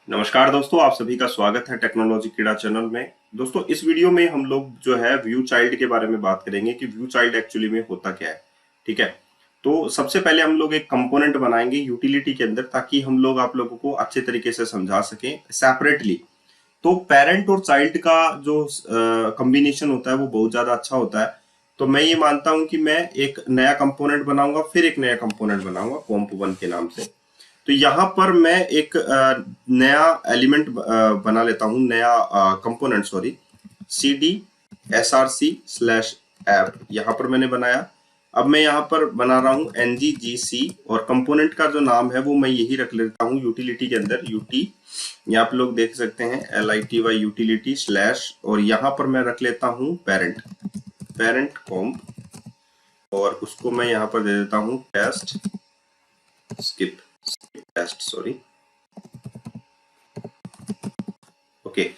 नमस्कार दोस्तों, आप सभी का स्वागत है टेक्नोलॉजी कीड़ा चैनल में। दोस्तों, इस वीडियो में हम लोग जो है व्यू चाइल्ड के बारे में बात करेंगे कि व्यू चाइल्ड एक्चुअली में होता क्या है। ठीक है, तो सबसे पहले हम लोग एक कंपोनेंट बनाएंगे यूटिलिटी के अंदर, ताकि हम लोग आप लोगों को अच्छे तरीके से समझा सकें सेपरेटली। तो पेरेंट और चाइल्ड का जो कॉम्बिनेशन होता है वो बहुत ज्यादा अच्छा होता है। तो मैं ये मानता हूं कि मैं एक नया कंपोनेंट बनाऊंगा, फिर एक नया कंपोनेंट बनाऊंगा comp1 के नाम से। तो यहाँ पर मैं एक नया एलिमेंट बना लेता हूँ, नया कंपोनेंट, सॉरी, cd src/app यहाँ पर मैंने बनाया। अब मैं यहाँ पर बना रहा हूँ nggc, और कंपोनेंट का जो नाम है वो मैं यही रख लेता हूँ यूटिलिटी के अंदर, यूटी। यहाँ आप लोग देख सकते हैं LITY यूटिलिटी स्लैश, और यहाँ पर मैं रख लेता हूँ पेरेंट कॉम्प, और उसको मैं यहाँ पर दे देता हूँ टेस्ट, सॉरी। ओके,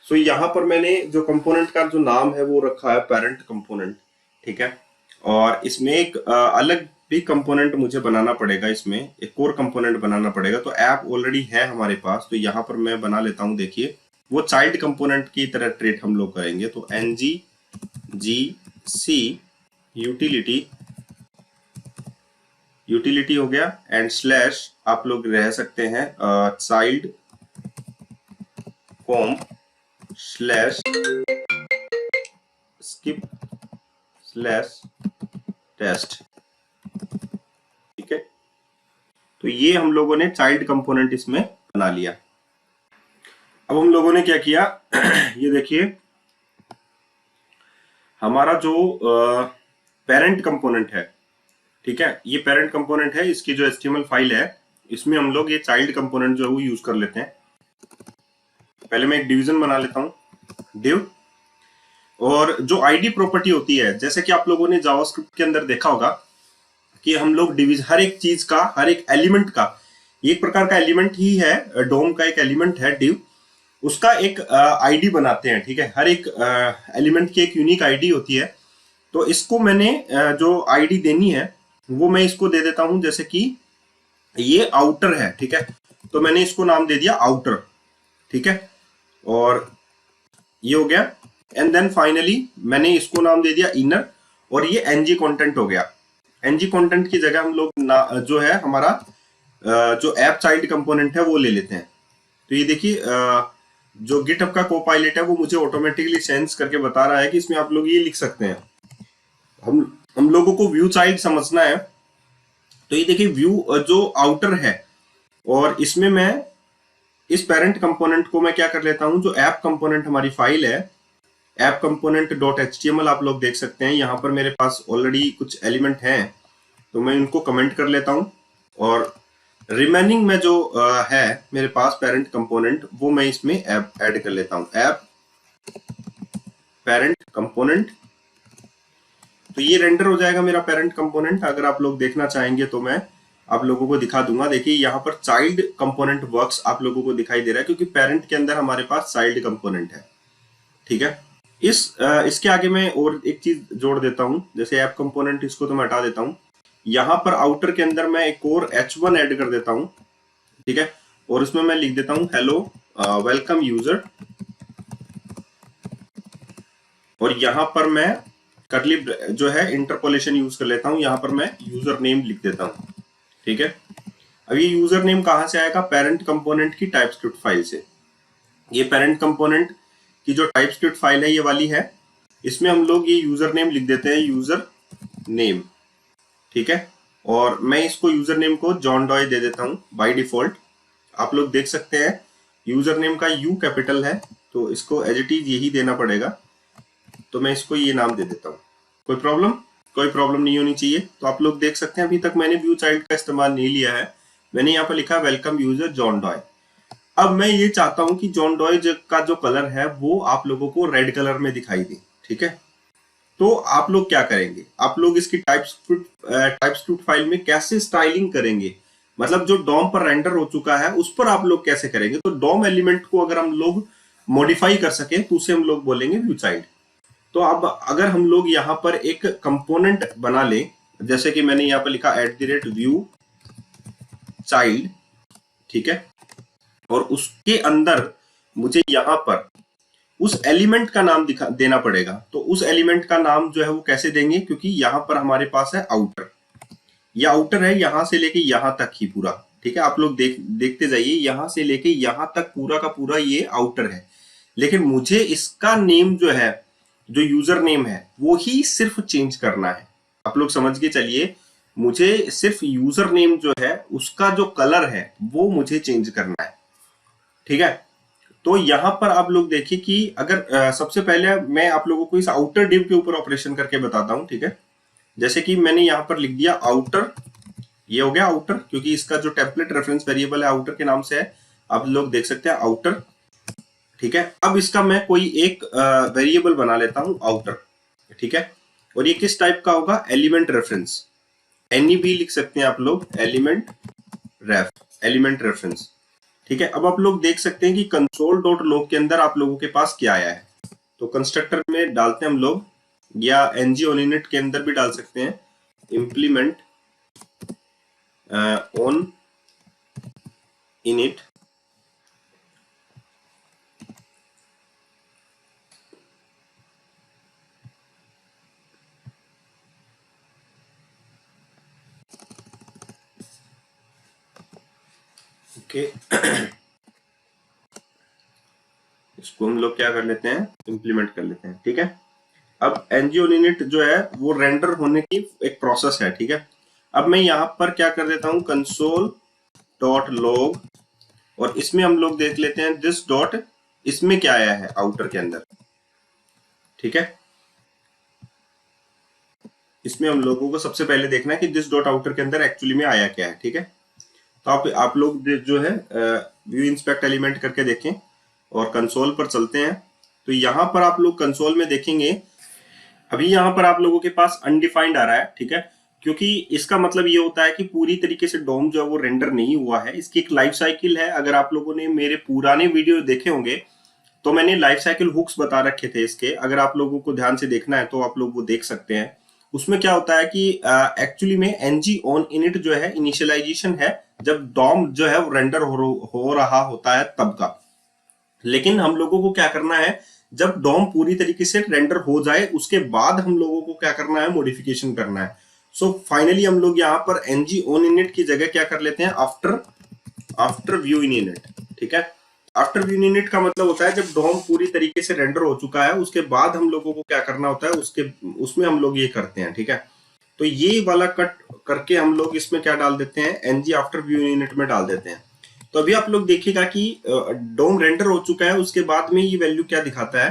सो यहाँ पर मैंने जो कंपोनेंट का जो नाम है वो रखा है पेरेंट कंपोनेंट। ठीक है, और इसमें एक अलग भी कंपोनेंट मुझे बनाना पड़ेगा, इसमें एक और कंपोनेंट बनाना पड़ेगा। तो ऐप ऑलरेडी है हमारे पास, तो यहाँ पर मैं बना लेता हूँ। देखिए, वो चाइल्ड कंपोनेंट की तरह ट्रीट हम लोग करेंगे। तो nggc यूटिलिटी हो गया, एंड स्लैश आप लोग रह सकते हैं चाइल्ड कॉम्प स्लैश स्किप स्लैश टेस्ट। ठीक है, तो ये हम लोगों ने चाइल्ड कंपोनेंट इसमें बना लिया। अब हम लोगों ने क्या किया ये देखिए, हमारा जो पेरेंट कंपोनेंट है, ठीक है, ये पेरेंट कंपोनेंट है, इसकी जो HTML फाइल है इसमें हम लोग ये चाइल्ड कंपोनेंट जो है वो यूज कर लेते हैं। पहले मैं एक डिवीजन बना लेता हूं, div, और जो आईडी प्रॉपर्टी होती है, जैसे कि आप लोगों ने जावास्क्रिप्ट के अंदर देखा होगा कि हम लोग डिवीजन, हर एक चीज का, हर एक एलिमेंट का, एक प्रकार का एलिमेंट ही है, डोम का एक एलिमेंट है div, उसका एक आईडी बनाते हैं। ठीक है, हर एक एलिमेंट की एक यूनिक आईडी होती है। तो इसको मैंने जो आईडी देनी है वो मैं इसको दे देता हूं, जैसे कि ये आउटर है। ठीक है, तो मैंने इसको नाम दे दिया आउटर। ठीक है, और ये हो गया। एंड देन फाइनली मैंने इसको नाम दे दिया इनर, और ये ng कंटेंट हो गया। ng कंटेंट की जगह हम लोग जो है हमारा जो ऐप चाइल्ड कंपोनेंट है वो ले लेते हैं। तो ये देखिए, जो गिटहब का कोपायलट है वो मुझे ऑटोमेटिकली सेंस करके बता रहा है कि इसमें आप लोग ये लिख सकते हैं। हम लोगों को व्यू चाइल्ड समझना है। तो ये देखिए, व्यू जो आउटर है, और इसमें मैं इस पेरेंट कंपोनेंट को मैं क्या कर लेता हूं, जो ऐप कंपोनेंट हमारी फाइल है, ऐप कंपोनेंट .html आप लोग देख सकते हैं, यहाँ पर मेरे पास ऑलरेडी कुछ एलिमेंट हैं, तो मैं इनको कमेंट कर लेता हूं, और रिमेनिंग में जो है मेरे पास पेरेंट कंपोनेंट, वो मैं इसमें ऐड कर लेता हूं, ऐप पेरेंट कंपोनेंट। तो ये रेंडर हो जाएगा मेरा पेरेंट कंपोनेंट। अगर आप लोग देखना चाहेंगे तो मैं आप लोगों को दिखा दूंगा। देखिए, यहाँ पर चाइल्ड कंपोनेंट वर्क्स आप लोगों को दिखाई दे रहा है, क्योंकि पेरेंट के अंदर हमारे पास चाइल्ड कंपोनेंट है। ठीक है, इसके आगे मैं और एक चीज जोड़ देता हूं, जैसे ऐप कंपोनेंट, इसको तो मैं हटा देता हूं। यहाँ पर आउटर के अंदर मैं एक और h1 ऐड कर देता हूं। ठीक है, और उसमें मैं लिख देता हूं हेलो वेलकम यूजर, और यहाँ पर मैं करली जो है इंटरपोलेशन यूज कर लेता हूं, यहाँ पर मैं यूजर नेम लिख देता हूं। ठीक है, अब ये यूजर नेम कहां से आएगा, पेरेंट कंपोनेंट की टाइपस्क्रिप्ट फाइल से। ये पेरेंट कंपोनेंट की जो टाइपस्क्रिप्ट फाइल है ये वाली है, इसमें हम लोग ये यूजर नेम लिख देते हैं, यूजर नेम। ठीक है, और मैं इसको यूजर नेम को जॉन डॉय दे देता हूं बाय डिफॉल्ट। आप लोग देख सकते हैं यूजर नेम का यू कैपिटल है, तो इसको एज इट इज यही देना पड़ेगा। तो मैं इसको ये नाम दे देता हूँ। कोई प्रॉब्लम नहीं होनी चाहिए। तो आप लोग देख सकते हैं अभी तक मैंने व्यू चाइल्ड का इस्तेमाल नहीं लिया है, मैंने यहाँ पर लिखा वेलकम यूजर जॉन डॉय। अब मैं ये चाहता हूं कि जॉन डॉय का जो कलर है वो आप लोगों को रेड कलर में दिखाई दे। ठीक है, तो आप लोग क्या करेंगे, आप लोग इसकी टाइपस्क्रिप्ट फाइल में कैसे स्टाइलिंग करेंगे, मतलब जो डॉम पर रेंडर हो चुका है उस पर आप लोग कैसे करेंगे। तो डॉम एलिमेंट को अगर हम लोग मॉडिफाई कर सके तो उसे हम लोग बोलेंगे व्यू चाइल्ड। तो अब अगर हम लोग यहाँ पर एक कंपोनेंट बना ले, जैसे कि मैंने यहाँ पर लिखा @व्यू चाइल्ड। ठीक है, और उसके अंदर मुझे यहाँ पर उस एलिमेंट का नाम देना पड़ेगा। तो उस एलिमेंट का नाम जो है वो कैसे देंगे, क्योंकि यहाँ पर हमारे पास है आउटर, ये आउटर है यहां से लेके यहां तक ही पूरा, ठीक है। आप लोग देखते जाइए, यहां से लेके यहां तक पूरा का पूरा ये आउटर है। लेकिन मुझे इसका नेम जो है, जो यूजर नेम है, वो ही सिर्फ चेंज करना है। आप लोग समझ के चलिए, मुझे सिर्फ यूजर नेम जो है उसका जो कलर है वो मुझे चेंज करना है, ठीक है। तो यहां पर आप लोग देखिए कि अगर सबसे पहले मैं आप लोगों को इस आउटर डिव के ऊपर ऑपरेशन करके बताता हूं, ठीक है। जैसे कि मैंने यहां पर लिख दिया आउटर, ये हो गया आउटर, क्योंकि इसका जो टेम्पलेट रेफरेंस वेरिएबल है आउटर के नाम से है। आप लोग देख सकते हैं आउटर, ठीक है। अब इसका मैं कोई एक वेरिएबल बना लेता हूं आउटर, ठीक है। और ये किस टाइप का होगा, एलिमेंट रेफरेंस, एनईबी लिख सकते हैं आप लोग, एलिमेंट रेफरेंस, ठीक है। अब आप लोग देख सकते हैं कि कंसोल डॉट लॉग के अंदर आप लोगों के पास क्या आया है। तो कंस्ट्रक्टर में डालते हैं हम लोग, या एनजी ऑन इनिट के अंदर भी डाल सकते हैं, इम्प्लीमेंट ऑन इनिट ओके। इसको हम लोग क्या कर लेते हैं, इम्प्लीमेंट कर लेते हैं, ठीक है। अब एनजीओ यूनिट जो है वो रेंडर होने की एक प्रोसेस है, ठीक है। अब मैं यहां पर क्या कर देता हूं, कंसोल डॉट लॉग, और इसमें हम लोग देख लेते हैं दिस डॉट, इसमें क्या आया है आउटर के अंदर, ठीक है। इसमें हम लोगों को सबसे पहले देखना है कि दिस डॉट आउटर के अंदर एक्चुअली में आया क्या है, ठीक है। तो आप लोग जो है व्यू इंस्पेक्ट एलिमेंट करके देखें और कंसोल पर चलते हैं। तो यहां पर आप लोग कंसोल में देखेंगे, अभी यहां पर आप लोगों के पास अनडिफाइंड आ रहा है, ठीक है। क्योंकि इसका मतलब ये होता है कि पूरी तरीके से डोम जो है वो रेंडर नहीं हुआ है, इसकी एक लाइफ साइकिल है। अगर आप लोगों ने मेरे पुराने वीडियो देखे होंगे तो मैंने लाइफ साइकिल हुक्स बता रखे थे इसके, अगर आप लोगों को ध्यान से देखना है तो आप लोग वो देख सकते हैं। उसमें क्या होता है कि एक्चुअली में एनजी ऑन इनिट जो है इनिशियलाइजेशन है, जब डॉम जो है वो रेंडर हो रहा होता है तब का। लेकिन हम लोगों को क्या करना है, जब डॉम पूरी तरीके से रेंडर हो जाए उसके बाद हम लोगों को क्या करना है, मॉडिफिकेशन करना है। सो फाइनली हम लोग यहाँ पर एनजी ऑन इनिट की जगह क्या कर लेते हैं, आफ्टर व्यू इन इनिट, ठीक है। आफ्टर व्यू इन इनिट का मतलब होता है जब डॉम पूरी तरीके से रेंडर हो चुका है उसके बाद हम लोगों को क्या करना होता है, उसमें हम लोग ये करते हैं, ठीक है। तो ये वाला कट करके हम लोग इसमें क्या डाल देते हैं, NG after view in init में डाल देते हैं। तो अभी आप लोग देखिएगा कि डोम रेंडर हो चुका है, उसके बाद में ये वैल्यू क्या दिखाता है।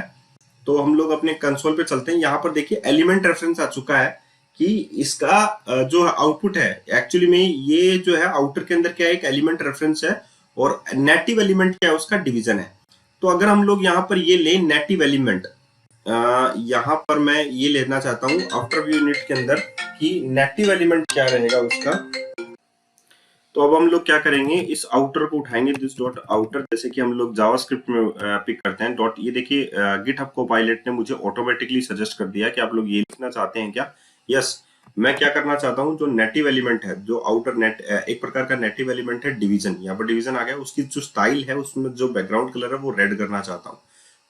तो हम लोग अपने कंसोल पे चलते हैं, यहाँ पर देखिए एलिमेंट रेफरेंस आ चुका है कि इसका जो आउटपुट है एक्चुअली में ये जो है आउटर के अंदर क्या है, एक एलिमेंट रेफरेंस है, और नेटिव एलिमेंट क्या है, उसका डिवीजन है। तो अगर हम लोग यहाँ पर ये ले नेटिव एलिमेंट, यहाँ पर मैं ये लेना चाहता हूँ आफ्टर व्यू यूनिट के अंदर कि नेटिव एलिमेंट क्या रहेगा उसका। तो अब हम लोग क्या करेंगे, इस आउटर को उठाएंगे, दिस डॉट आउटर, जैसे कि हम लोग जावास्क्रिप्ट में पिक करते हैं डॉट। ये देखिए गिटहब कोपायलट ने मुझे ऑटोमेटिकली सजेस्ट कर दिया कि आप लोग ये लिखना चाहते हैं क्या। यस, मैं क्या करना चाहता हूँ, जो नेटिव एलिमेंट है, जो आउटर नेट एक प्रकार का नेटिव एलिमेंट है डिवीजन, यहाँ पर डिवीजन आ गया, उसकी जो स्टाइल है उसमें जो बैकग्राउंड कलर है वो रेड करना चाहता हूँ।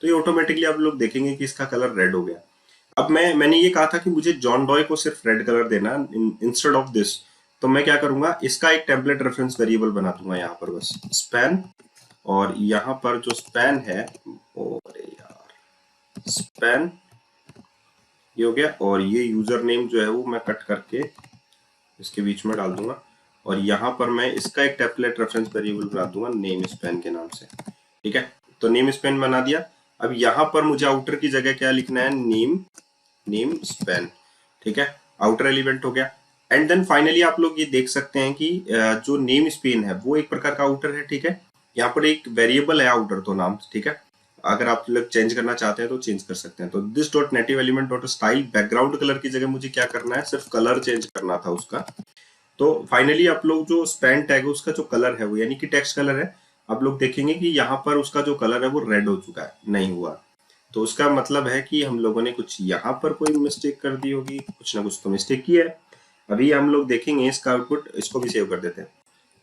तो ये ऑटोमेटिकली आप लोग देखेंगे कि इसका कलर रेड हो गया। अब मैंने ये कहा था कि मुझे जॉन डॉय को सिर्फ रेड कलर देना इंस्टेड ऑफ दिस। तो मैं क्या करूंगा, इसका एक टेम्पलेट रेफरेंस वेरिएबल बना दूंगा यहाँ पर, बस स्पैन, और यहाँ पर जो स्पैन है, अरे यार स्पैन, ये हो गया। और ये यूजर नेम जो है वो मैं कट करके इसके बीच में डाल दूंगा, और यहाँ पर मैं इसका एक टेम्पलेट रेफरेंस वेरिएबल बना दूंगा नेम स्पैन के नाम से, ठीक है। तो नेम स्पैन बना दिया। अब यहाँ पर मुझे आउटर की जगह क्या लिखना है, नेम स्पैन, ठीक है। आउटर एलिमेंट हो गया। एंड देन फाइनली आप लोग ये देख सकते हैं कि जो नेम स्पेन है वो एक प्रकार का आउटर है, ठीक है। यहाँ पर एक वेरिएबल है आउटर तो नाम, ठीक है। अगर आप लोग चेंज करना चाहते हैं तो चेंज कर सकते हैं। तो this dot native element dot style, background colour की जगह मुझे क्या करना है, सिर्फ कलर चेंज करना था उसका। तो फाइनली आप लोग जो स्पैन टैग है उसका जो कलर है वो यानी कि टेक्स्ट कलर है, आप लोग देखेंगे कि यहाँ पर उसका जो कलर है वो रेड हो चुका है, नहीं हुआ। तो उसका मतलब है कि हम लोगों ने कुछ यहाँ पर कोई मिस्टेक कर दी होगी, कुछ ना कुछ तो मिस्टेक की है। अभी हम लोग देखेंगे इसका आउटपुट, इसको भी सेव कर देते हैं।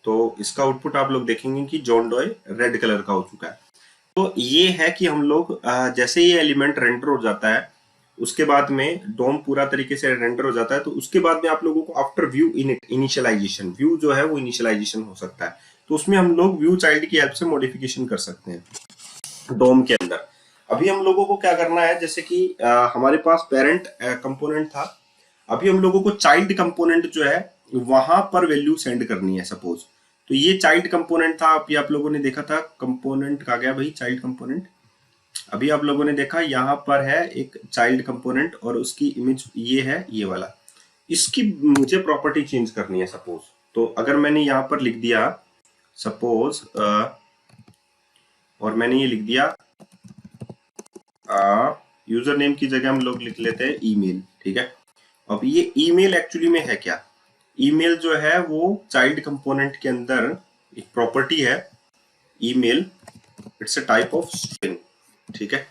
तो इसका आउटपुट आप लोग देखेंगे कि जॉन डॉय रेड कलर का हो चुका है। तो ये है कि हम लोग जैसे ये एलिमेंट रेंडर हो जाता है, उसके बाद में डोम पूरा तरीके से रेंडर हो जाता है, तो उसके बाद में आप लोगों को आफ्टर व्यू इनिशियलाइजेशन, व्यू जो है वो इनिशियलाइजेशन हो सकता है, तो उसमें हम लोग व्यू चाइल्ड की हेल्प से मॉडिफिकेशन कर सकते हैं डोम के अंदर। अभी हम लोगों को क्या करना है, जैसे कि हमारे पास पेरेंट कंपोनेंट था, अभी हम लोगों को चाइल्ड कंपोनेंट जो है वहां पर वैल्यू सेंड करनी है सपोज। तो ये चाइल्ड कंपोनेंट था, अभी आप लोगों ने देखा था कंपोनेंट कहा गया भाई चाइल्ड कंपोनेंट। अभी आप लोगों ने देखा यहाँ पर है एक चाइल्ड कंपोनेंट और उसकी इमेज ये है, ये वाला। इसकी मुझे प्रॉपर्टी चेंज करनी है सपोज। तो अगर मैंने यहाँ पर लिख दिया सपोज और मैंने ये लिख दिया यूजर नेम की जगह हम लोग लिख लेते हैं ईमेल, ठीक है। अब ये ईमेल एक्चुअली में है क्या, ईमेल जो है वो चाइल्ड कंपोनेंट के अंदर एक प्रॉपर्टी है email, it's a type of string, ठीक है।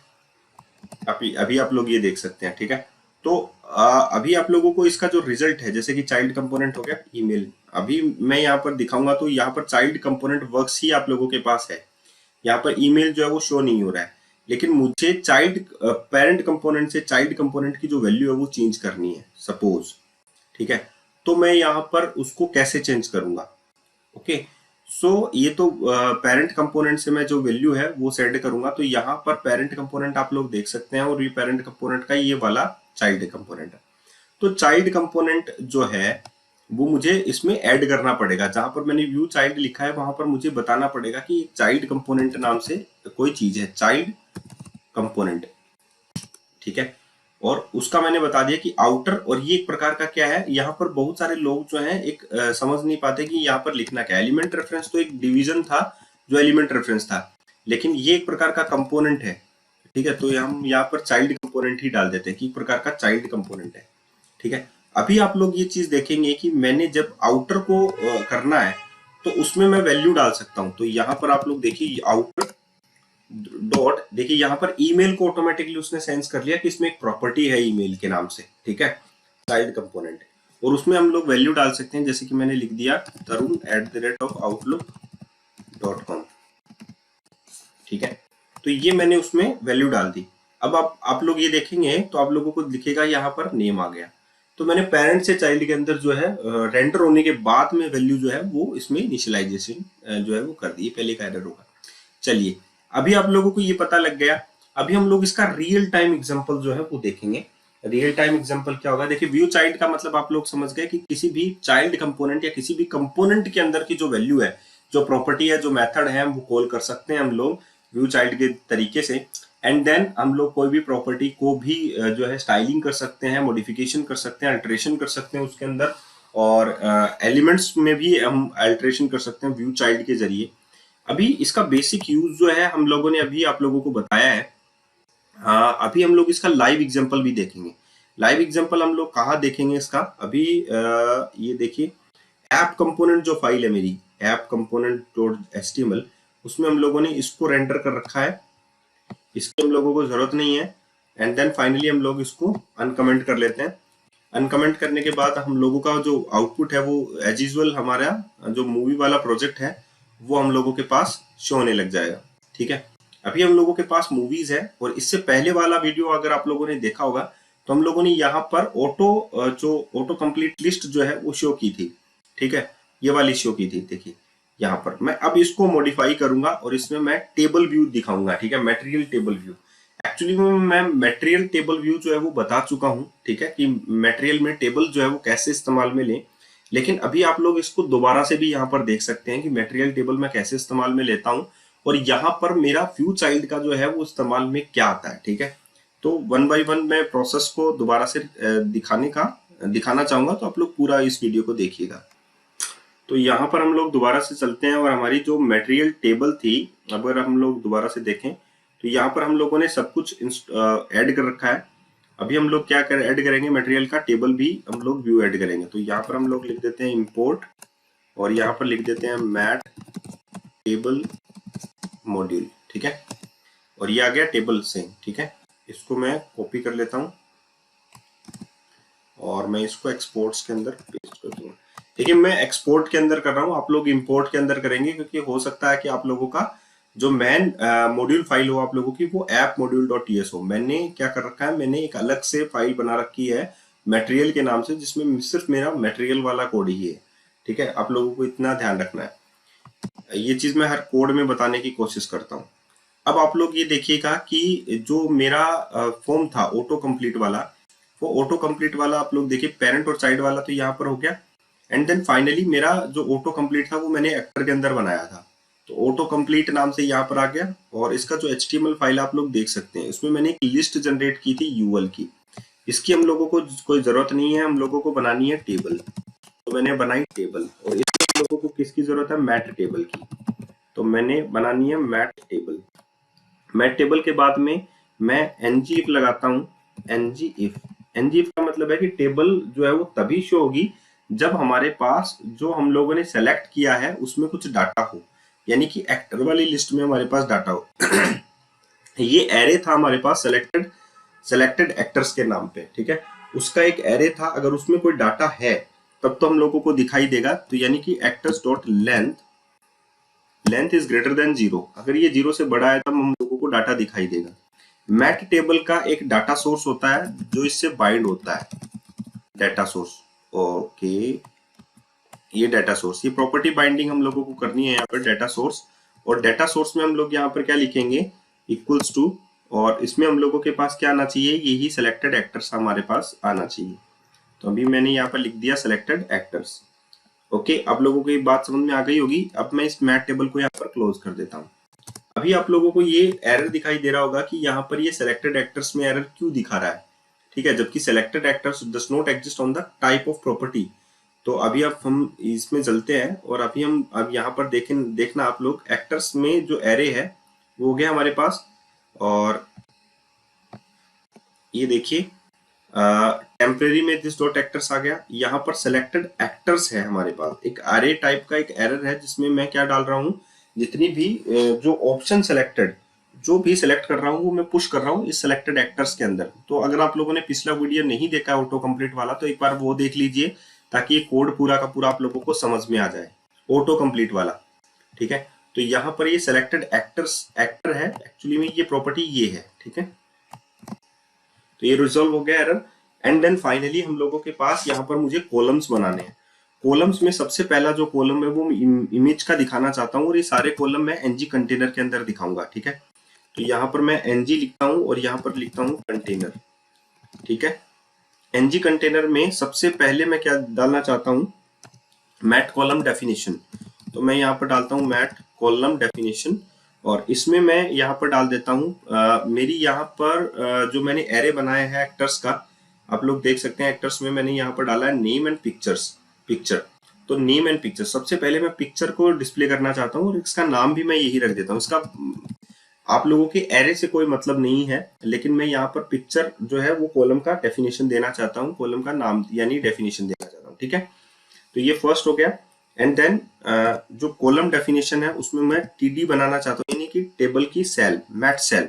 अभी आप लोग ये देख सकते हैं, ठीक है। तो अभी आप लोगों को इसका जो रिजल्ट है, जैसे कि चाइल्ड कंपोनेंट हो गया ईमेल, अभी मैं यहाँ पर दिखाऊंगा तो यहाँ पर चाइल्ड कंपोनेंट वर्क्स ही आप लोगों के पास है, यहाँ पर ईमेल जो है वो शो नहीं हो रहा है। लेकिन मुझे चाइल्ड पेरेंट कंपोनेंट से चाइल्ड कंपोनेंट की जो वैल्यू है वो चेंज करनी है सपोज, ठीक है। तो मैं यहाँ पर उसको कैसे चेंज करूंगा, ओके। सो ये तो पेरेंट कंपोनेंट से मैं जो वैल्यू है वो सेट करूंगा। तो यहाँ पर पेरेंट कंपोनेंट आप लोग देख सकते हैं और ये पेरेंट कंपोनेंट का ये वाला चाइल्ड कंपोनेंट है। तो चाइल्ड कंपोनेंट जो है वो मुझे इसमें ऐड करना पड़ेगा, जहां पर मैंने व्यू चाइल्ड लिखा है वहां पर मुझे बताना पड़ेगा कि चाइल्ड कंपोनेंट नाम से कोई चीज है, चाइल्ड कंपोनेंट, ठीक है। और उसका मैंने बता दिया कि आउटर, और ये एक प्रकार का क्या है, यहाँ पर बहुत सारे लोग जो हैं एक समझ नहीं पाते कि यहाँ पर लिखना क्या है। एलिमेंट रेफरेंस तो एक डिवीजन था जो एलिमेंट रेफरेंस था, लेकिन ये एक प्रकार का कंपोनेंट है, ठीक है। तो हम यहाँ पर चाइल्ड कंपोनेंट ही डाल देते हैं कि एक प्रकार का चाइल्ड कंपोनेंट है, ठीक है। अभी आप लोग ये चीज देखेंगे कि मैंने जब आउटर को करना है तो उसमें मैं वैल्यू डाल सकता हूं। तो यहाँ पर आप लोग देखिए आउटर डॉट, देखिए यहाँ पर ईमेल को ऑटोमेटिकली उसने सेंस कर लिया कि इसमें एक प्रॉपर्टी है ईमेल के नाम से, ठीक है, चाइल्ड कंपोनेंट। और उसमें हम लोग वैल्यू डाल सकते हैं, जैसे कि मैंने लिख दिया tarun@outlook.com, ठीक है। तो ये मैंने उसमें वैल्यू डाल दी। अब आप लोग ये देखेंगे तो आप लोगों को दिखेगा यहाँ पर नेम आ गया। तो मैंने पेरेंट से चाइल्ड के अंदर जो है रेंडर होने के बाद में वैल्यू जो है वो इसमें इनिशियलाइजेशन जो है वो कर दी, पहले का एरर होगा। चलिए अभी आप लोगों को ये पता लग गया। अभी हम लोग इसका रियल टाइम एग्जांपल जो है वो देखेंगे। रियल टाइम एग्जांपल क्या होगा, देखिए व्यू चाइल्ड का मतलब आप लोग समझ गए कि किसी भी चाइल्ड कंपोनेंट या किसी भी कंपोनेंट के अंदर की जो वैल्यू है, जो प्रॉपर्टी है, जो मेथड है, वो कॉल कर सकते हैं हम लोग व्यू चाइल्ड के तरीके से। एंड देन हम लोग कोई भी प्रॉपर्टी को भी जो है स्टाइलिंग कर सकते हैं, मॉडिफिकेशन कर सकते हैं, अल्टरेशन कर सकते हैं उसके अंदर, और एलिमेंट्स में भी हम अल्टरेशन कर सकते हैं व्यू चाइल्ड के जरिए। अभी इसका बेसिक यूज जो है हम लोगों ने अभी आप लोगों को बताया है। अभी हम लोग इसका लाइव एग्जांपल भी देखेंगे। लाइव एग्जांपल हम लोग कहाँ देखेंगे इसका, अभी ये देखिए ऐप कंपोनेंट जो फाइल है मेरी ऐप कंपोनेंट डॉट html, उसमें हम लोगों ने इसको रेंडर कर रखा है, इसकी हम लोगों को जरूरत नहीं है। एंड देन फाइनली हम लोग इसको अनकमेंट कर लेते हैं। अनकमेंट करने के बाद हम लोगों का जो आउटपुट है वो एज यूजुअल हमारा जो मूवी वाला प्रोजेक्ट है वो हम लोगों के पास शो होने लग जाएगा, ठीक है। अभी हम लोगों के पास मूवीज है, और इससे पहले वाला वीडियो अगर आप लोगों ने देखा होगा तो हम लोगों ने यहाँ पर ऑटो कंप्लीट लिस्ट जो है वो शो की थी, ठीक है, ये वाली शो की थी। देखिए यहाँ पर मैं अब इसको मॉडिफाई करूंगा और इसमें मैं टेबल व्यू दिखाऊंगा, ठीक है, मटेरियल टेबल व्यू। एक्चुअली मैं मटेरियल टेबल व्यू जो है वो बता चुका हूँ, ठीक है, कि मटेरियल में टेबल जो है वो कैसे इस्तेमाल में लें। लेकिन अभी आप लोग इसको दोबारा से भी यहाँ पर देख सकते हैं कि मटेरियल टेबल मैं कैसे इस्तेमाल में लेता हूँ, और यहाँ पर मेरा व्यू चाइल्ड का जो है वो इस्तेमाल में क्या आता है, ठीक है। तो वन बाय वन मैं प्रोसेस को दोबारा से दिखाना चाहूंगा, तो आप लोग पूरा इस वीडियो को देखिएगा। तो यहाँ पर हम लोग दोबारा से चलते हैं और हमारी जो मटेरियल टेबल थी, अगर हम लोग दोबारा से देखें तो यहाँ पर हम लोगों ने सब कुछ ऐड कर रखा है। अभी हम लोग क्या ऐड करेंगे, मटेरियल का टेबल भी हम लोग व्यू ऐड करेंगे। तो यहाँ पर हम लोग लिख देते हैं इंपोर्ट, और यहाँ पर लिख देते हैं मैट टेबल मॉड्यूल, ठीक है, और ये आ गया टेबल से, ठीक है। इसको मैं कॉपी कर लेता हूँ और मैं इसको एक्सपोर्ट्स के अंदर पेस्ट कर दूंगा। देखिए मैं एक्सपोर्ट के अंदर कर रहा हूँ, आप लोग इंपोर्ट के अंदर करेंगे, क्योंकि हो सकता है कि आप लोगों का जो मेन मॉड्यूल फाइल हो आप लोगों की वो ऐप मॉड्यूल डॉट टीएस हो। मैंने क्या कर रखा है, मैंने एक अलग से फाइल बना रखी है मटेरियल के नाम से, जिसमें सिर्फ मेरा मटेरियल वाला कोड ही है। ठीक है, आप लोगों को इतना ध्यान रखना है, ये चीज मैं हर कोड में बताने की कोशिश करता हूँ। अब आप लोग ये देखिएगा कि जो मेरा फॉर्म था ऑटो कंप्लीट वाला, वो ऑटो कंप्लीट वाला आप लोग देखिए पेरेंट और चाइल्ड वाला तो यहाँ पर हो गया। एंड देन फाइनली मेरा जो ऑटो कंप्लीट था वो मैंने एक्टर के अंदर बनाया था, तो ऑटो कंप्लीट नाम से यहाँ पर आ गया। और इसका जो HTML फाइल आप लोग देख सकते हैं, इसमें मैंने एक लिस्ट जनरेट की थी यूएल की। इसकी हम लोगों को कोई जरूरत नहीं है, हम लोगों को बनानी है टेबल। तो मैंने बनाई टेबल, और इसमें हम लोगों को किसकी जरूरत है, मैट टेबल की। तो मैंने बनानी है मैट टेबल। मैट टेबल के बाद में मैं ngif लगाता हूँ। ngif का मतलब है कि टेबल जो है वो तभी शो होगी जब हमारे पास जो हम लोगों ने सेलेक्ट किया है उसमें कुछ डाटा हो, यानी कि एक्टर वाली लिस्ट में हमारे पास डाटा हो। ये एरे था हमारे पास सेलेक्टेड एक्टर्स के नाम पे, ठीक है, उसका एक एरे था। अगर उसमें कोई डाटा है तब तो हम लोगों को दिखाई देगा। तो यानी कि actors dot length is greater than 0, अगर ये 0 से बड़ा है तब हम लोगों को डाटा दिखाई देगा। मैट टेबल का एक डाटा सोर्स होता है जो इससे बाइंड होता है, डाटा सोर्स। ओके, ये डाटा सोर्स, ये प्रॉपर्टी बाइंडिंग हम लोगों को करनी है यहाँ पर डाटा सोर्स। और डाटा सोर्स में हम लोग यहाँ पर क्या लिखेंगे, इक्वल्स टू, और इसमें हम लोगों के पास क्या आना चाहिए, यही सिलेक्टेड एक्टर्स हमारे पास आना चाहिए। तो अभी मैंने यहाँ पर लिख दिया सिलेक्टेड एक्टर्स। ओके, आप लोगों को ये बात समझ में आ गई होगी। अब मैं इस मैट टेबल को यहाँ पर क्लोज कर देता हूँ। अभी आप लोगों को ये एरर दिखाई दे रहा होगा कि यहाँ पर ये सिलेक्टेड एक्टर्स में एरर क्यों दिखा रहा है, ठीक है, जबकि selected actors does not exist on the type of property. तो अभी अब हम इसमें चलते हैं, और अभी हम अब यहाँ पर देखना आप लोग, एक्टर्स में जो एरे है वो हो गया हमारे पास। और ये देखिए टेम्परेरी में दिस डॉट एक्टर्स आ गया। यहाँ पर सिलेक्टेड एक्टर्स है हमारे पास, एक एरे टाइप का एक एरर है जिसमें मैं क्या डाल रहा हूँ, जितनी भी जो ऑप्शन सिलेक्टेड जो भी सिलेक्ट कर रहा हूँ वो मैं पुश कर रहा हूँ इस सिलेक्टेड एक्टर्स के अंदर। तो अगर आप लोगों ने पिछला वीडियो नहीं देखा ऑटो कंप्लीट वाला तो एक बार वो देख लीजिए, ताकि ये कोड पूरा का पूरा आप लोगों को समझ में आ जाए, ऑटो कंप्लीट वाला। ठीक है, तो यहाँ पर ये सिलेक्टेड एक्टर है, एक्चुअली में ये प्रॉपर्टी ये है। ठीक है, तो ये रिजॉल्व हो गया एरर। एंड देन फाइनली हम लोगों के पास यहाँ पर मुझे कॉलम्स बनाने हैं। कॉलम्स में सबसे पहला जो कॉलम है वो इमेज का दिखाना चाहता हूँ, और ये सारे कॉलम मैं ng कंटेनर के अंदर दिखाऊंगा। ठीक है, तो यहाँ पर मैं ng लिखता हूँ और यहाँ पर लिखता हूँ कंटेनर। ठीक है, ng कंटेनर में सबसे पहले मैं क्या डालना चाहता हूँ, मैट कॉलम डेफिनेशन। तो मैं यहाँ पर डालता हूँ मैट कॉलम डेफिनेशन, और इसमें मैं यहाँ पर डाल देता हूँ मेरी यहाँ पर जो मैंने एरे बनाया है एक्टर्स का, आप लोग देख सकते हैं एक्टर्स में मैंने यहाँ पर डाला है नेम एंड पिक्चर। तो नेम एंड पिक्चर, सबसे पहले मैं पिक्चर को डिस्प्ले करना चाहता हूँ, और इसका नाम भी मैं यही रख देता हूँ। इसका आप लोगों के एरे से कोई मतलब नहीं है, लेकिन मैं यहाँ पर पिक्चर जो है वो कॉलम का डेफिनेशन देना चाहता हूँ, कॉलम का नाम यानी डेफिनेशन देना चाहता हूँ। ठीक है, तो ये फर्स्ट हो गया। एंड देन जो कॉलम डेफिनेशन है उसमें मैं टीडी बनाना चाहता हूँ, यानी कि टेबल की सेल, मैट सेल।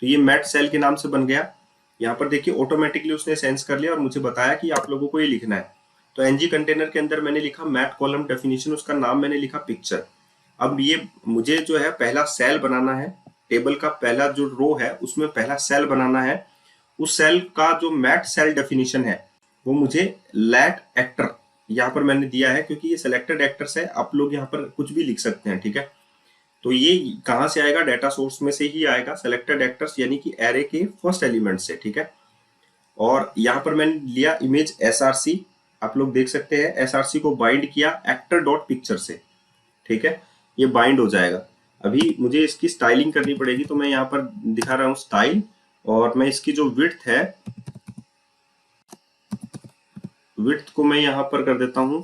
तो ये मैट सेल के नाम से बन गया। यहाँ पर देखिए ऑटोमेटिकली उसने सेंस कर लिया और मुझे बताया कि आप लोगों को ये लिखना है। तो ng कंटेनर के अंदर मैंने लिखा मैट कॉलम डेफिनेशन, उसका नाम मैंने लिखा पिक्चर। अब ये मुझे जो है पहला सेल बनाना है, टेबल का पहला जो रो है उसमें पहला सेल बनाना है। उस सेल का जो मैट सेल डेफिनेशन है वो मुझे लेट एक्टर यहाँ पर मैंने दिया है, क्योंकि ये सिलेक्टेड एक्टर्स है। आप लोग यहाँ पर कुछ भी लिख सकते हैं। ठीक है, तो ये कहाँ से आएगा, डाटा सोर्स में से ही आएगा, सिलेक्टेड एक्टर्स यानी कि एरे के फर्स्ट एलिमेंट से। ठीक है, और यहाँ पर मैंने लिया इमेज src, आप लोग देख सकते हैं src को बाइंड किया एक्टर डॉट पिक्चर से। ठीक है, ये बाइंड हो जाएगा। अभी मुझे इसकी स्टाइलिंग करनी पड़ेगी, तो मैं यहाँ पर दिखा रहा हूँ स्टाइल, और मैं इसकी जो विड्थ है, विड्थ को मैं यहाँ पर कर देता हूँ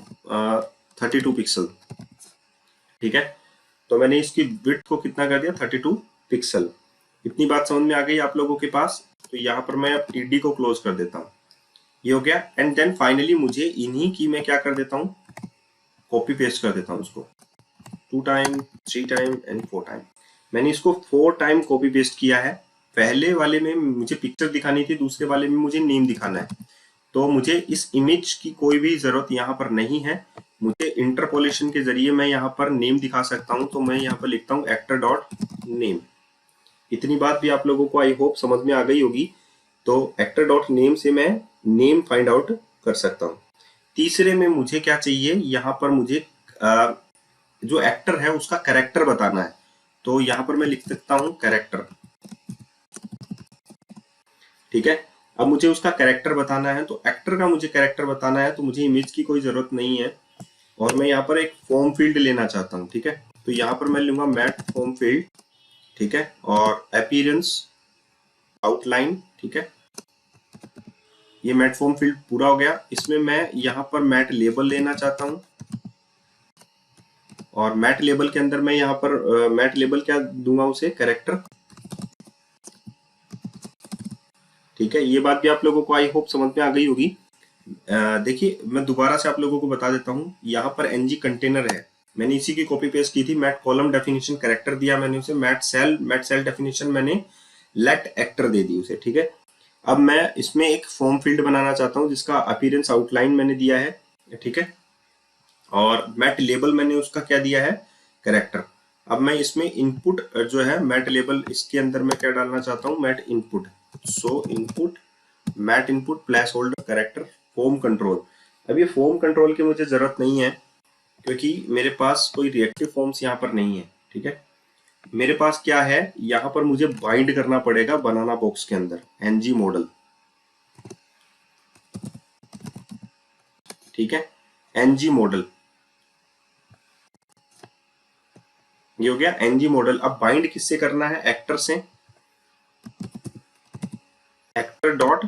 32 पिक्सल। ठीक है, तो मैंने इसकी विड्थ को कितना कर दिया, 32 पिक्सल। इतनी बात समझ में आ गई आप लोगों के पास। तो यहाँ पर मैं अब टीडी को क्लोज कर देता हूँ, ये हो गया। एंड देन फाइनली मुझे इन्हीं की मैं क्या कर देता हूँ, कॉपी पेस्ट कर देता हूँ उसको 2 टाइम 3 टाइम एंड 4 टाइम। मैंने इसको 4 टाइम कॉपी पेस्ट किया है। पहले वाले में मुझे पिक्चर दिखानी थी, दूसरे वाले में मुझे नेम दिखाना है। तो मुझे इस इमेज की कोई भी जरूरत यहाँ पर नहीं है, मुझे इंटरपोलेशन के जरिए मैं यहाँ पर नेम दिखा सकता हूँ, तो मैं यहाँ पर लिखता हूँ एक्टर डॉट नेम। इतनी बात भी आप लोगों को आई होप समझ में आ गई होगी। तो एक्टर डॉट नेम से मैं नेम फाइंड आउट कर सकता हूँ। तीसरे में मुझे क्या चाहिए, यहाँ पर मुझे जो एक्टर है उसका कैरेक्टर बताना है, तो यहाँ पर मैं लिख सकता हूँ कैरेक्टर। ठीक है, अब मुझे उसका कैरेक्टर बताना है, तो एक्टर का मुझे कैरेक्टर बताना है, तो मुझे इमेज की कोई जरूरत नहीं है, और मैं यहाँ पर एक फॉर्म फील्ड लेना चाहता हूँ। ठीक है, तो यहाँ पर मैं लूंगा मैट फॉर्म फील्ड। ठीक है, और अपीयरेंस आउटलाइन। ठीक है, ये मैट फॉर्म फील्ड पूरा हो गया। इसमें मैं यहाँ पर मैट लेबल लेना चाहता हूँ, और मैट लेबल के अंदर मैं यहाँ पर मैट लेबल क्या दूंगा, उसे कैरेक्टर। ठीक है, ये बात भी आप लोगों को आई होप समझ में आ गई होगी। देखिए मैं दोबारा से आप लोगों को बता देता हूँ, यहाँ पर एनजी कंटेनर है, मैंने इसी की कॉपी पेस्ट की थी। मैट कॉलम डेफिनेशन कैरेक्टर दिया मैंने उसे, मैट सेल डेफिनेशन मैंने लेट एक्टर दे दी उसे। ठीक है, अब मैं इसमें एक फॉर्म फील्ड बनाना चाहता हूँ जिसका अपीयरेंस आउटलाइन मैंने दिया है। ठीक है, और मैट लेबल मैंने उसका क्या दिया है, कैरेक्टर। अब मैं इसमें इनपुट जो है मैट लेबल, इसके अंदर मैं क्या डालना चाहता हूँ, mat input. So input mat input placeholder character form control. अब ये फॉर्म कंट्रोल की मुझे जरूरत नहीं है, क्योंकि मेरे पास कोई रिएक्टिव फॉर्म्स यहाँ पर नहीं है। ठीक है, मेरे पास क्या है, यहाँ पर मुझे बाइंड करना पड़ेगा बनाना बॉक्स के अंदर एनजी मॉडल। ठीक है, एनजी मॉडल, ये हो गया एनजी मॉडल। अब बाइंड किससे करना है, एक्टर से। एक्टर डॉट,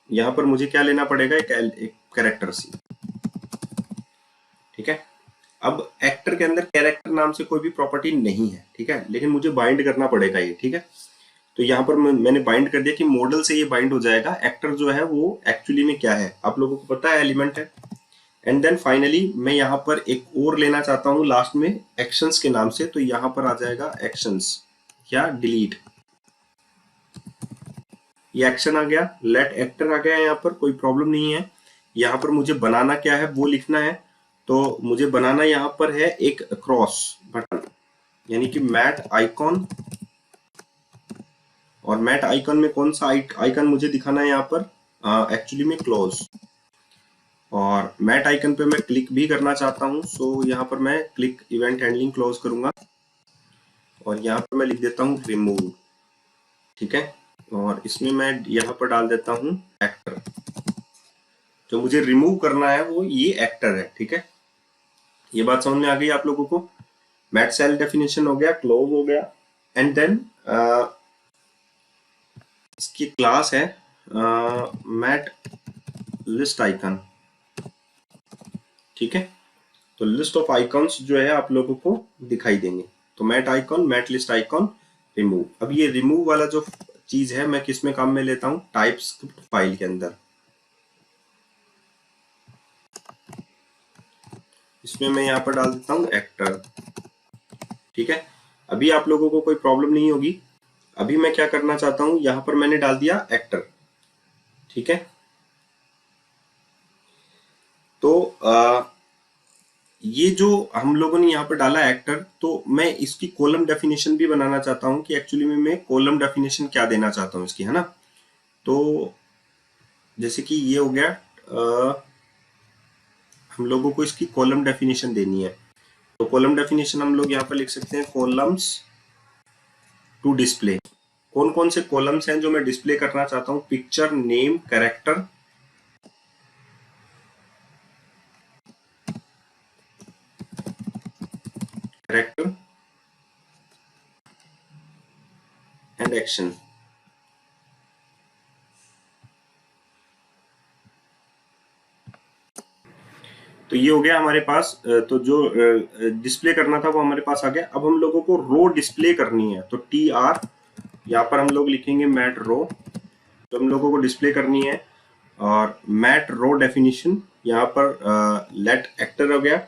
यहाँ पर मुझे क्या लेना पड़ेगा, एक कैरेक्टर सी। ठीक है, अब एक्टर के अंदर कैरेक्टर नाम से कोई भी प्रॉपर्टी नहीं है। ठीक है, लेकिन मुझे बाइंड करना पड़ेगा ये। ठीक है, तो यहाँ पर मैंने बाइंड कर दिया कि मॉडल से ये बाइंड हो जाएगा। एक्टर जो है वो एक्चुअली में क्या है, आप लोगों को पता है, एलिमेंट है। एंड देन फाइनली मैं यहाँ पर एक और लेना चाहता हूँ लास्ट में एक्शंस के नाम से, तो यहाँ पर आ जाएगा एक्शंस या डिलीट। ये एक्शन आ गया, लेट एक्टर आ गया, यहाँ पर कोई प्रॉब्लम नहीं है। यहाँ पर मुझे बनाना क्या है वो लिखना है, तो मुझे बनाना यहाँ पर है एक क्रॉस बटन, यानी कि मैट आइकॉन। और मैट आइकॉन में कौन सा आइकॉन मुझे दिखाना है यहाँ पर, एक्चुअली में क्लोज। और मैट आइकन पे मैं क्लिक भी करना चाहता हूँ, सो यहाँ पर मैं क्लिक इवेंट हैंडलिंग क्लोज करूंगा, और यहाँ पर मैं लिख देता हूँ रिमूव। ठीक है, और इसमें मैं यहाँ पर डाल देता हूँ एक्टर। जो मुझे रिमूव करना है वो ये एक्टर है। ठीक है, ये बात समझ में आ गई आप लोगों को। मैट सेल डेफिनेशन हो गया, क्लोज हो गया, एंड देन इसकी क्लास है मैट लिस्ट आइकन। ठीक है, तो लिस्ट ऑफ आइकॉन्स जो है आप लोगों को दिखाई देंगे। तो mat icon, mat list icon, remove. अब ये रिमूव वाला जो चीज है मैं किस में काम में लेता हूँ, टाइपस्क्रिप्ट फाइल के अंदर। इसमें मैं यहाँ पर डाल देता हूँ एक्टर। ठीक है, अभी आप लोगों को कोई प्रॉब्लम नहीं होगी। अभी मैं क्या करना चाहता हूँ, यहाँ पर मैंने डाल दिया एक्टर। ठीक है, तो ये जो हम लोगों ने यहाँ पर डाला एक्टर, तो मैं इसकी कॉलम डेफिनेशन भी बनाना चाहता हूँ कि एक्चुअली में मैं कॉलम डेफिनेशन क्या देना चाहता हूँ इसकी, है ना। तो जैसे कि ये हो गया, हम लोगों को इसकी कॉलम डेफिनेशन देनी है, तो कॉलम डेफिनेशन हम लोग यहाँ पर लिख सकते हैं कॉलम्स टू डिस्प्ले। कौन कौन से कॉलम्स हैं जो मैं डिस्प्ले करना चाहता हूँ, picture, name, character, character and action. तो ये हो गया हमारे पास, तो जो डिस्प्ले करना था वो हमारे पास आ गया। अब हम लोगों को रो डिस्प्ले करनी है, तो टी आर यहाँ पर हम लोग लिखेंगे मैट रो, तो हम लोगों को डिस्प्ले करनी है। और मैट रो डेफिनेशन यहाँ पर लेट एक्टर हो गया,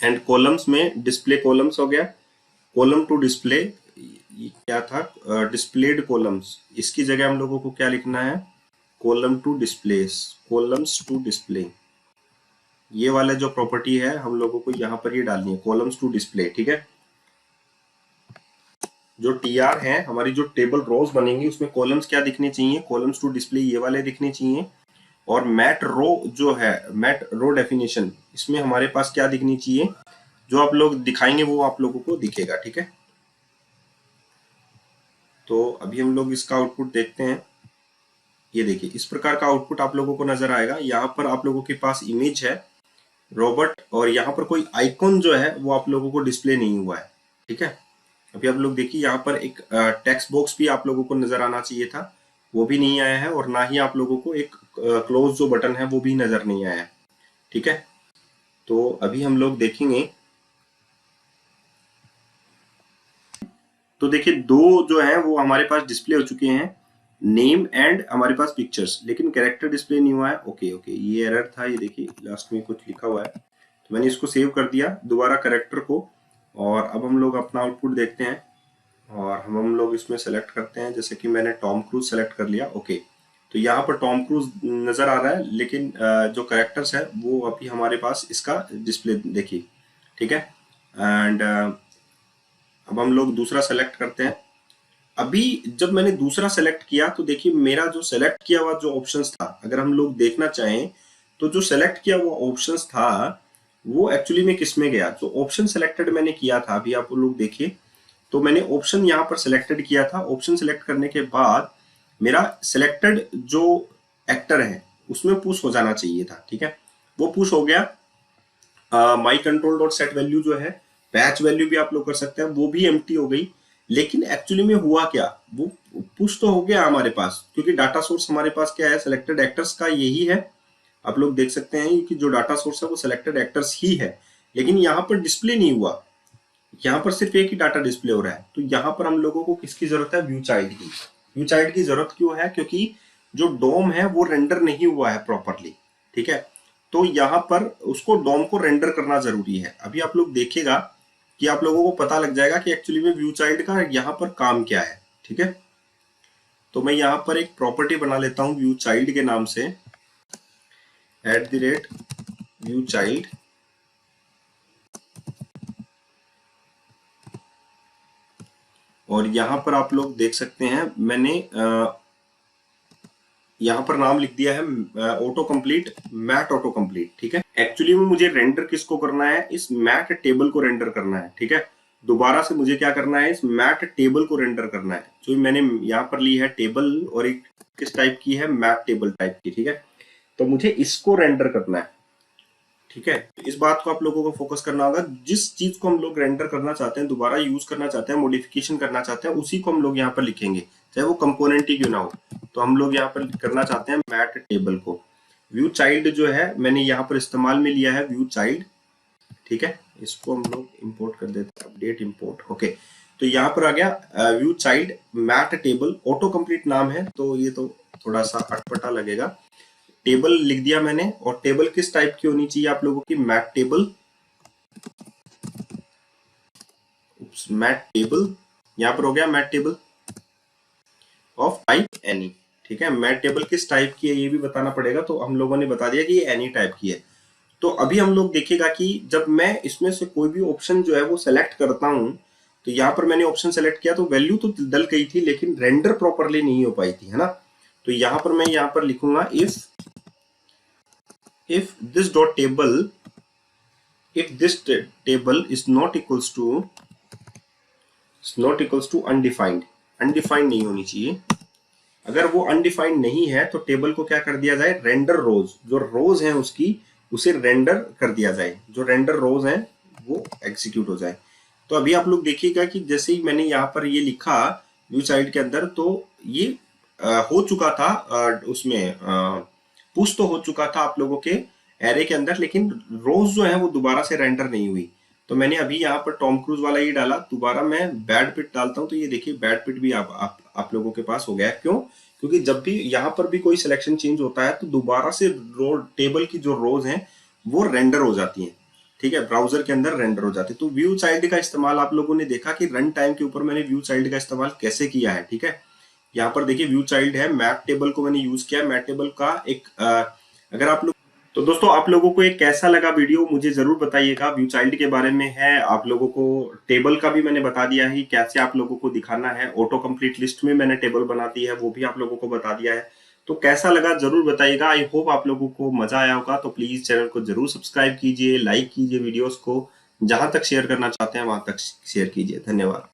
एंड कॉलम्स में डिस्प्ले कॉलम्स हो गया। कॉलम टू डिस्प्ले क्या था, डिस्प्लेड कॉलम्स, इसकी जगह हम लोगों को क्या लिखना है, column to displays, columns to display. ये वाला जो प्रॉपर्टी है हम लोगों को यहाँ पर ये डालनी है, कॉलम्स टू डिस्प्ले। ठीक है, जो टीआर है हमारी जो टेबल रोज बनेंगी उसमें कॉलम्स क्या दिखने चाहिए, कॉलम्स टू डिस्प्ले ये वाले दिखने चाहिए। और मैट रो जो है, मैट रो डेफिनेशन, इसमें हमारे पास क्या दिखनी चाहिए, जो आप लोग दिखाएंगे वो आप लोगों को दिखेगा। ठीक है, तो अभी हम लोग इसका आउटपुट देखते हैं। ये देखिए इस प्रकार का आउटपुट आप लोगों को नजर आएगा। यहाँ पर आप लोगों के पास इमेज है रोबोट, और यहाँ पर कोई आइकॉन जो है वो आप लोगों को डिस्प्ले नहीं हुआ है। ठीक है, अभी आप लोग देखिए यहाँ पर एक टेक्स्ट बॉक्स भी आप लोगों को नजर आना चाहिए था, वो भी नहीं आया है। और ना ही आप लोगों को एक क्लोज जो बटन है वो भी नजर नहीं आया है। ठीक है, तो अभी हम लोग देखेंगे। तो देखिए दो जो है वो हमारे पास डिस्प्ले हो चुके हैं, नेम एंड हमारे पास पिक्चर्स, लेकिन कैरेक्टर डिस्प्ले नहीं हुआ है। ओके ओके, ये एरर था। ये देखिए लास्ट में कुछ लिखा हुआ है, तो मैंने इसको सेव कर दिया दोबारा कैरेक्टर को। और अब हम लोग अपना आउटपुट देखते हैं, और हम लोग इसमें सेलेक्ट करते हैं। जैसे कि मैंने टॉम क्रूज सेलेक्ट कर लिया। ओके, तो यहाँ पर टॉम क्रूज नजर आ रहा है, लेकिन जो कैरेक्टर्स है वो अभी हमारे पास इसका डिस्प्ले देखिए। ठीक है, एंड अब हम लोग दूसरा सेलेक्ट करते हैं। अभी जब मैंने दूसरा सेलेक्ट किया तो देखिए मेरा जो सेलेक्ट किया हुआ जो ऑप्शंस था, अगर हम लोग देखना चाहें तो जो सेलेक्ट किया हुआ ऑप्शंस था वो एक्चुअली में किस में गया। जो ऑप्शन सेलेक्टेड मैंने किया था, अभी आप लोग देखिए, तो मैंने ऑप्शन यहाँ पर सिलेक्टेड किया था। ऑप्शन सिलेक्ट करने के बाद मेरा सिलेक्टेड जो एक्टर है उसमें पुश हो जाना चाहिए था। ठीक है, वो पुश हो गया। My control dot set value जो है, पैच वैल्यू भी आप लोग कर सकते हैं, वो भी एम्प्टी हो गई। लेकिन एक्चुअली में हुआ क्या, वो पुश तो हो गया हमारे पास, क्योंकि डाटा सोर्स हमारे पास क्या है, सिलेक्टेड एक्टर्स का यही है। आप लोग देख सकते हैं कि जो डाटा सोर्स है वो सिलेक्टेड एक्टर्स ही है, लेकिन यहाँ पर डिस्प्ले नहीं हुआ। यहाँ पर सिर्फ एक ही डाटा डिस्प्ले हो रहा है। तो यहाँ पर हम लोगों को किसकी जरूरत है, व्यू चाइल्ड की। व्यू चाइल्ड की जरूरत क्यों है, क्योंकि जो डोम है वो रेंडर नहीं हुआ है प्रॉपरली। ठीक है, तो यहाँ पर उसको डोम को रेंडर करना जरूरी है। अभी आप लोग देखेगा कि आप लोगों को पता लग जाएगा कि एक्चुअली में व्यू चाइल्ड का यहाँ पर काम क्या है। ठीक है, तो मैं यहाँ पर एक प्रॉपर्टी बना लेता हूँ व्यू चाइल्ड के नाम से, @व्यू चाइल्ड। और यहाँ पर आप लोग देख सकते हैं मैंने यहाँ पर नाम लिख दिया है autocomplete, mat autocomplete. ठीक है, एक्चुअली में मुझे रेंडर किसको करना है, इस मैट टेबल को रेंडर करना है। ठीक है, दोबारा से मुझे क्या करना है, इस मैट टेबल को रेंडर करना है। जो मैंने यहाँ पर ली है टेबल, और एक किस टाइप की है, मैट टेबल टाइप की। ठीक है, तो मुझे इसको रेंडर करना है। ठीक है, इस बात को आप लोगों को फोकस करना होगा। जिस चीज को हम लोग रेंडर करना चाहते हैं, दोबारा यूज करना चाहते हैं, मॉडिफिकेशन करना चाहते हैं, उसी को हम लोग यहाँ पर लिखेंगे, चाहे वो कंपोनेंट ही क्यों ना हो। तो हम लोग यहाँ पर करना चाहते हैं मैट टेबल को। व्यू चाइल्ड जो है मैंने यहाँ पर इस्तेमाल में लिया है व्यू चाइल्ड। ठीक है, इसको हम लोग इंपोर्ट कर देते हैं, अपडेट इंपोर्ट। ओके, तो यहाँ पर आ गया view child mat table, autocomplete नाम है, तो ये तो थोड़ा सा अटपटा लगेगा। टेबल लिख दिया मैंने, और टेबल किस टाइप की होनी चाहिए आप लोगों की, मैट टेबल। मैट टेबल यहाँ पर हो गया, mat table of type any. ठीक है, मैट टेबल किस टाइप की है ये भी बताना पड़ेगा, तो हम लोगों ने बता दिया कि ये एनी टाइप की है। तो अभी हम लोग देखेगा कि जब मैं इसमें से कोई भी ऑप्शन जो है वो सेलेक्ट करता हूं, तो यहाँ पर मैंने ऑप्शन सेलेक्ट किया तो वैल्यू तो डल गई थी, लेकिन रेंडर प्रॉपरली नहीं हो पाई थी, है ना। तो यहाँ पर मैं यहाँ पर लिखूंगा if this dot table, if this table is not equals to undefined, undefined नहीं होनी चाहिए। अगर वो अनडिफाइंड नहीं है तो टेबल को क्या कर दिया जाए, रेंडर रोज, जो रोज है उसकी उसे रेंडर कर दिया जाए, जो रेंडर रोज है वो एग्जीक्यूट हो जाए। तो अभी आप लोग देखिएगा कि जैसे ही मैंने यहाँ पर ये लिखा व्यू साइड के अंदर, तो ये हो चुका था, उसमें पुश तो हो चुका था आप लोगों के एरे के अंदर, लेकिन रोज जो है वो दोबारा से रेंडर नहीं हुई। तो मैंने अभी यहाँ पर टॉम क्रूज वाला ही डाला, दोबारा मैं बैड पिट डालता हूँ, तो ये देखिए बैड पिट भी आप लोगों के पास हो गया है। क्यों, क्योंकि जब भी यहाँ पर भी कोई सिलेक्शन चेंज होता है तो दोबारा से रो टेबल की जो रोज हैं वो रेंडर हो जाती हैं। ठीक है, ब्राउजर के अंदर रेंडर हो जाती है। तो व्यू चाइल्ड का इस्तेमाल आप लोगों ने देखा कि रन टाइम के ऊपर मैंने व्यू चाइल्ड का इस्तेमाल कैसे किया है। ठीक है, यहाँ पर देखिए व्यू चाइल्ड है, मैप टेबल को मैंने यूज किया। मैप टेबल का एक अगर आप लोग तो दोस्तों आप लोगों को एक कैसा लगा वीडियो मुझे जरूर बताइएगा। व्यू चाइल्ड के बारे में है, आप लोगों को टेबल का भी मैंने बता दिया है कैसे आप लोगों को दिखाना है। ऑटो कंप्लीट लिस्ट में मैंने टेबल बना दी है, वो भी आप लोगों को बता दिया है। तो कैसा लगा जरूर बताइएगा। आई होप आप लोगों को मजा आया होगा। तो प्लीज चैनल को जरूर सब्सक्राइब कीजिए, लाइक कीजिए वीडियोस को, जहां तक शेयर करना चाहते हैं वहां तक शेयर कीजिए। धन्यवाद।